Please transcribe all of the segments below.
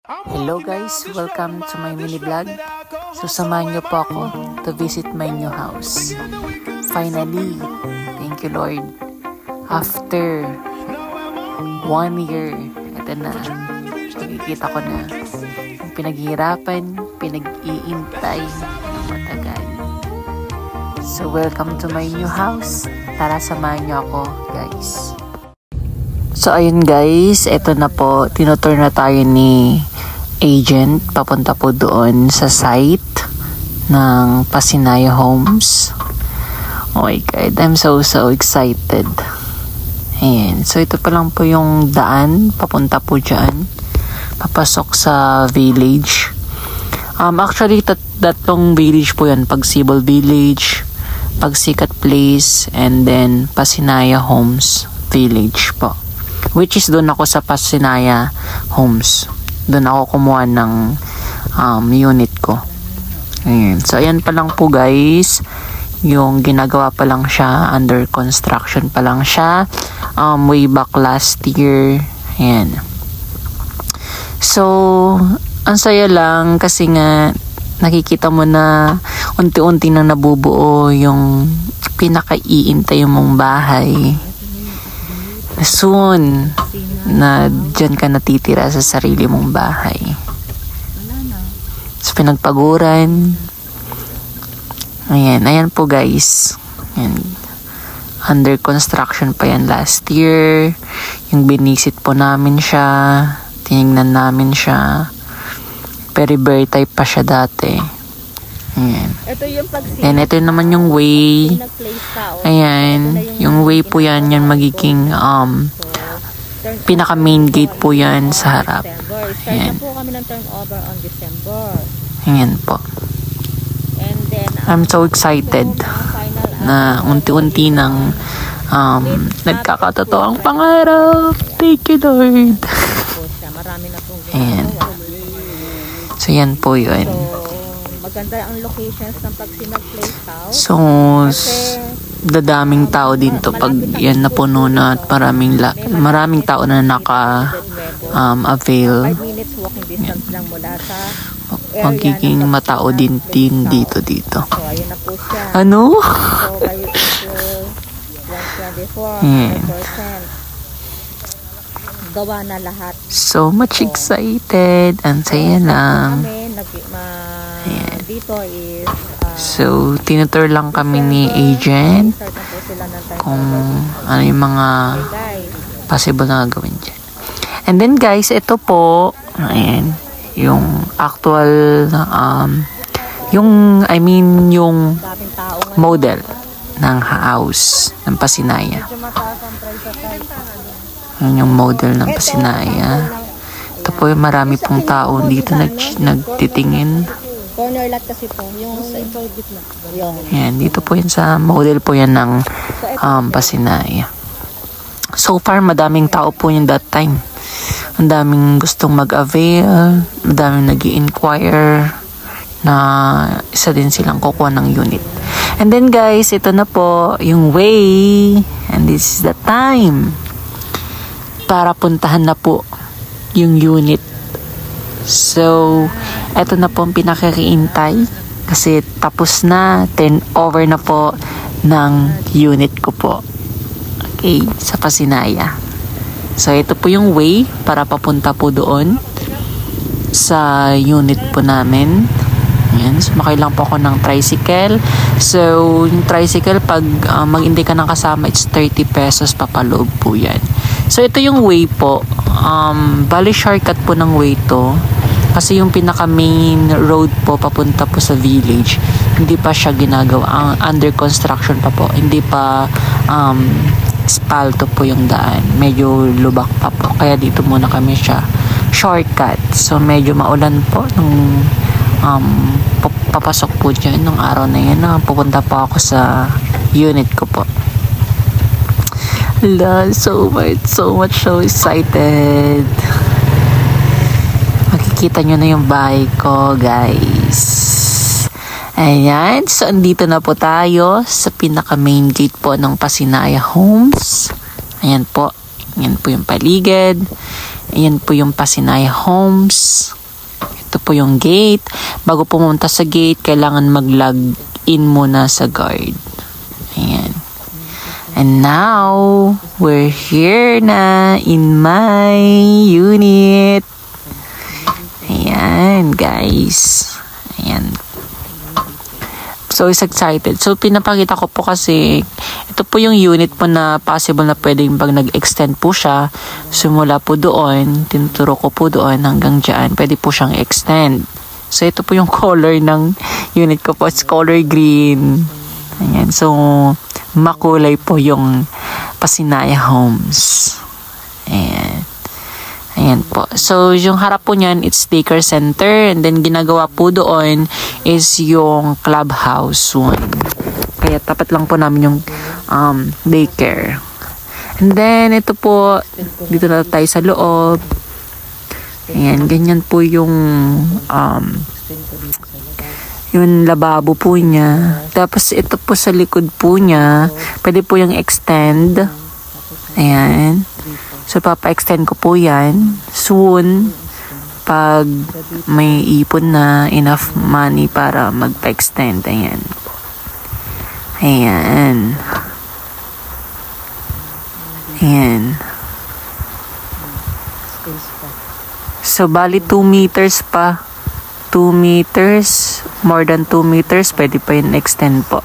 Hello guys, welcome to my mini vlog. So samahan niyo po ako to visit my new house. Finally, thank you Lord. After 1 year, ito na, nakikita ko na yung pinaghihirapan, pinag-iintay ng matagal. So welcome to my new house. Tara, samahan niyo ako guys. So ayun guys, ito na po, tinutur na tayo ni agent papunta po doon sa site ng Pasinaya Homes. Oh my god, I'm so excited. Ayan, so ito pa lang po yung daan papunta po dyan, papasok sa village. Actually tatlong village po yan, Pagsibol Village, Pagsikat Place, and then Pasinaya Homes Village po, which is doon ako sa Pasinaya Homes. Doon ako kumuha ng unit ko. Ayan. So, ayan pa lang po guys. Yung ginagawa pa lang siya. Under construction pa lang siya. Way back last year. Ayan. So, ang saya lang kasi nga nakikita mo na unti-unti nang nabubuo yung pinaka-iintay mong bahay. Soon na dyan ka natitira sa sarili mong bahay. So, pinagpaguran. Ayan po guys. Ayan. Under construction pa yan last year. Yung binisit po namin siya. Tinignan namin siya. Very type pa siya dati. Ayan. Ito yung And ito naman yung way. Ayan. Yung way po yan. Yan magiging pinaka main gate po yan sa harap. Ayan. Start na po kami ng turnover on December. Ayan po. And then, I'm so excited na unti-unti nang nagkakatotoo ang pangarap. Thank you Lord. Marami na pong Ayan. So yan po yun. Maganda ang locations ng Pagsinag Place House. So, dadaming tao din to pag yan napuno na at maraming tao na naka-avail. 5 minutes walking distance lang mula sa Magiging matao din dito. So, ayun na po siya. Ano? So, by April 2024, 100%. Gawa na lahat. So much excited. Ang saya lang. Ayan. Dito is So, tinutur lang kami ni agent kung ano yung mga possible na gawin dyan. And then guys, ito po, ayan, yung actual, yung model ng house ng Pasinaya. Yun yung model ng Pasinaya. Ito po yung marami pong tao dito nagtitingin. Corner lot kasi po, yung sa gitna. Yan, dito po yan sa model po yan ng Pasinaya. So far, madaming tao po yun that time. Ang daming gustong mag-avail, madaming nag-i-inquire na isa din silang kukuha ng unit. And then guys, ito na po yung way, and this is the time para puntahan na po yung unit. So, eto na po ang pinakakiintay kasi tapos na, turnover na po ng unit ko po. Okay, sa Pasinaya. So, ito po yung way para papunta po doon sa unit po namin. Ayan, sumakay lang po ako ng tricycle. So, yung tricycle, pag mag-hindi ka ng kasama, it's 30 pesos papaloob po yan. So, ito yung way po. Bali shortcut po ng way to. Kasi yung pinaka main road po papunta po sa village, hindi pa siya ginagawa. Under construction pa po. Hindi pa spalto po yung daan. Medyo lubak pa po. Kaya dito muna kami siya shortcut. So, medyo maulan po nung papasok po dyan ng araw na yan. Pupunta po ako sa unit ko po. So excited. Makikita nyo na yung bahay ko guys. Ayan, so andito na po tayo sa pinaka main gate po ng Pasinaya Homes. Ayan po, Ayan po yung paligid. Ayan po yung Pasinaya Homes. Ito po yung gate. Bago pumunta sa gate, kailangan mag-log in muna sa guard. Ayan. And now, we're here na in my unit. Ayan, guys. Ayan. So, is excited. So, pinapakita ko po kasi, ito po yung unit po na possible na pwedeng pag nag-extend po siya, simula po doon, tinuturo ko po doon hanggang dyan, pwede po siyang extend. So, ito po yung color ng unit ko po. It's color green. Ayan. So, makulay po yung Pasinaya Homes. Ayan. Ayan po. So, yung harap po niyan, it's daycare center. And then, ginagawa po doon is yung clubhouse one. Kaya, tapat lang po namin yung daycare. And then, ito po, dito na tayo sa loob. Ayan, ganyan po yung lababo po niya. Tapos, ito po sa likod po niya, pwede po yung extend. Ayan. So, papa-extend ko po yan soon pag may ipon na enough money para magpa-extend. Ayan. Ayan. Ayan. So, bali 2 meters pa. 2 meters, more than 2 meters, pwede pa yun extend po.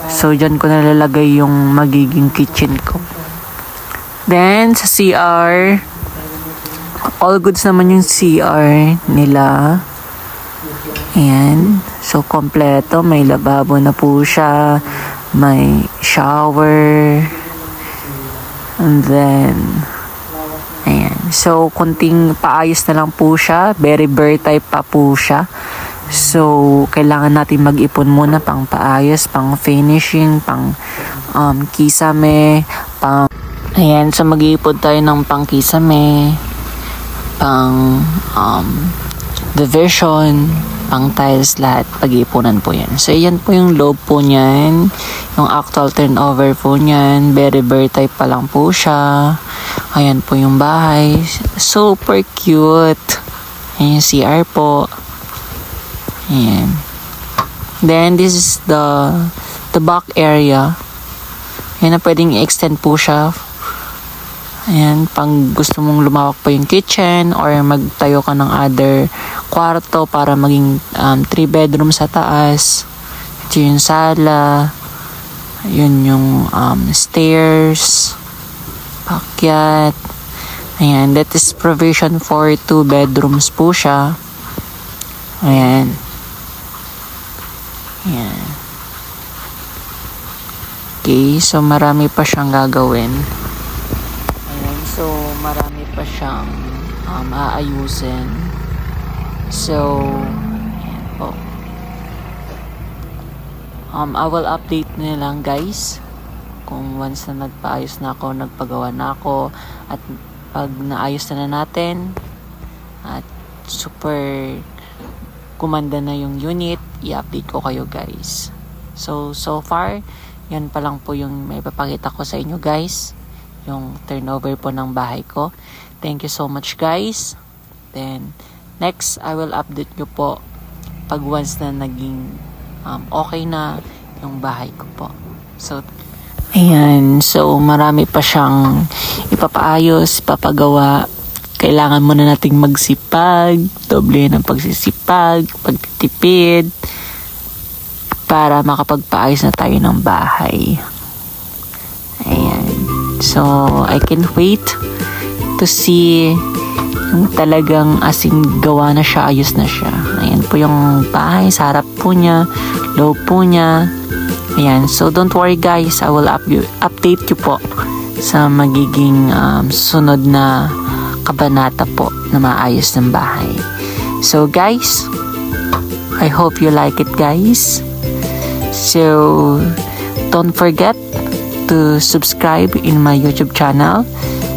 So, dyan ko nalalagay yung magiging kitchen ko. Then, sa CR, all goods naman yung CR nila. Ayan. So, kompleto. May lababo na po siya. May shower. And then, ayan. So, kunting paayos na lang po siya. Very bare type pa po siya. So, kailangan natin mag-ipon muna pang paayos, pang finishing, pang kisame, pang... Ayan, so mag-iipon tayo ng pang kisame, pang division, pang tiles, lahat. Pag-iipunan po yan. So, ayan po yung loob po niyan. Yung actual turnover po niyan. Very bare type pa lang po siya. Ayan po yung bahay. Super cute. Ayan yung CR po. Ayan. Then, this is the back area. Ayan na pwedeng i-extend po siya. Ayan, pang gusto mong lumawak pa yung kitchen or magtayo ka ng other kwarto para maging 3 bedroom sa taas. Ito yung sala. Yun yung stairs. Pakyat. Ayan, that is provision for 2 bedrooms po siya. Ayan. Ayan. Okay, so marami pa siyang gagawin. So, marami pa siyang aayusin. So, ayan po. I will update na lang guys. Kung once na nagpaayos na ako, nagpagawa na ako, at pag naayos na natin, at super kumanda na yung unit, i-update ko kayo guys. So far, yan pa lang po yung may papakita ko sa inyo guys. Yung turnover po ng bahay ko. Thank you so much guys. Then, next, I will update nyo po pag once na naging okay na yung bahay ko po. So, ayan. So, marami pa siyang ipapaayos, ipapagawa. Kailangan muna nating magsipag, doble ng pagsisipag, pagtitipid, para makapagpaayos na tayo ng bahay. Ayan. So, I can't wait to see yung talagang asing gawa na siya, ayos na siya. Ayan po yung bahay, sa harap po niya, loob po niya. Ayan, so don't worry guys, I will update you po sa magiging sunod na kabanata po na maayos ng bahay. So guys, I hope you like it guys. So, don't forget to subscribe in my YouTube channel.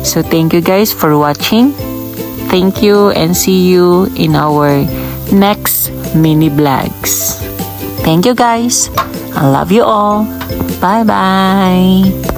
So thank you guys for watching. Thank you and see you in our next mini vlogs. Thank you guys. I love you all. Bye bye.